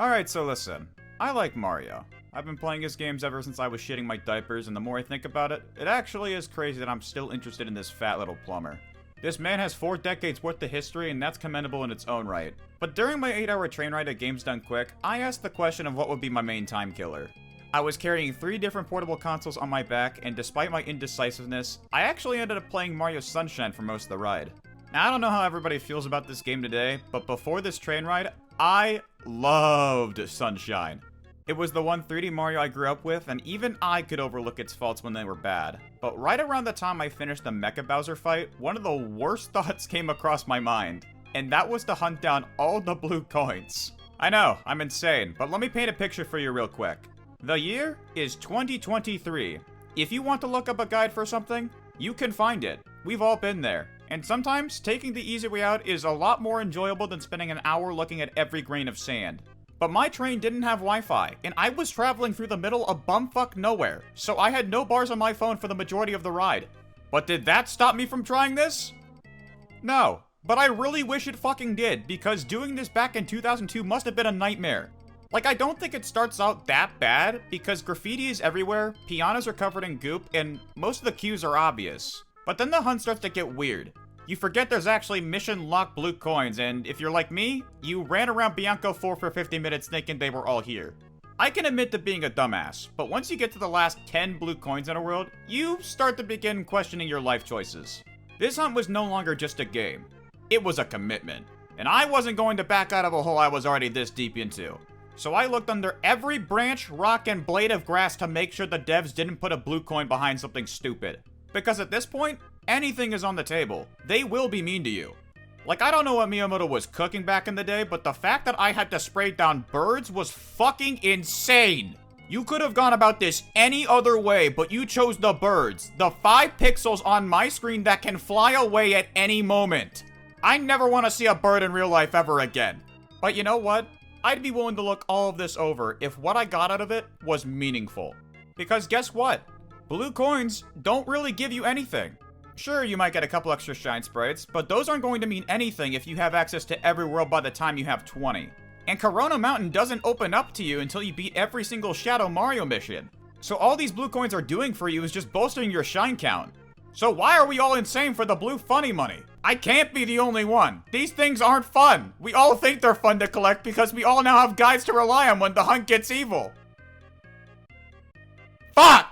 Alright, so listen. I like Mario. I've been playing his games ever since I was shitting my diapers, and the more I think about it, it actually is crazy that I'm still interested in this fat little plumber. This man has 4 decades worth of history, and that's commendable in its own right. But during my 8-hour train ride at Games Done Quick, I asked the question of what would be my main time killer. I was carrying 3 different portable consoles on my back, and despite my indecisiveness, I actually ended up playing Mario Sunshine for most of the ride. Now, I don't know how everybody feels about this game today, but before this train ride, I loved Sunshine. It was the one 3D Mario I grew up with, and even I could overlook its faults when they were bad. But right around the time I finished the Mecha Bowser fight, one of the worst thoughts came across my mind, and that was to hunt down all the blue coins. I know, I'm insane, but let me paint a picture for you real quick. The year is 2023. If you want to look up a guide for something, you can find it. We've all been there. And sometimes, taking the easy way out is a lot more enjoyable than spending an hour looking at every grain of sand. But my train didn't have Wi-Fi, and I was traveling through the middle of bumfuck nowhere, so I had no bars on my phone for the majority of the ride. But did that stop me from trying this? No, but I really wish it fucking did, because doing this back in 2002 must have been a nightmare. Like, I don't think it starts out that bad, because graffiti is everywhere, pianos are covered in goop, and most of the cues are obvious. But then the hunt starts to get weird. You forget there's actually mission-locked blue coins, and if you're like me, you ran around Bianco 4 for 50 minutes thinking they were all here. I can admit to being a dumbass, but once you get to the last 10 blue coins in a world, you start to begin questioning your life choices. This hunt was no longer just a game. It was a commitment. And I wasn't going to back out of a hole I was already this deep into. So I looked under every branch, rock, and blade of grass to make sure the devs didn't put a blue coin behind something stupid. Because at this point, anything is on the table. They will be mean to you. Like, I don't know what Miyamoto was cooking back in the day, but the fact that I had to spray down birds was fucking insane. You could have gone about this any other way, but you chose the birds. The 5 pixels on my screen that can fly away at any moment. I never want to see a bird in real life ever again. But you know what? I'd be willing to look all of this over if what I got out of it was meaningful. Because guess what? Blue coins don't really give you anything. Sure, you might get a couple extra shine sprites, but those aren't going to mean anything if you have access to every world by the time you have 20. And Corona Mountain doesn't open up to you until you beat every single Shadow Mario mission. So all these blue coins are doing for you is just bolstering your shine count. So why are we all insane for the blue funny money? I can't be the only one. These things aren't fun. We all think they're fun to collect because we all now have guides to rely on when the hunt gets evil. Fuck!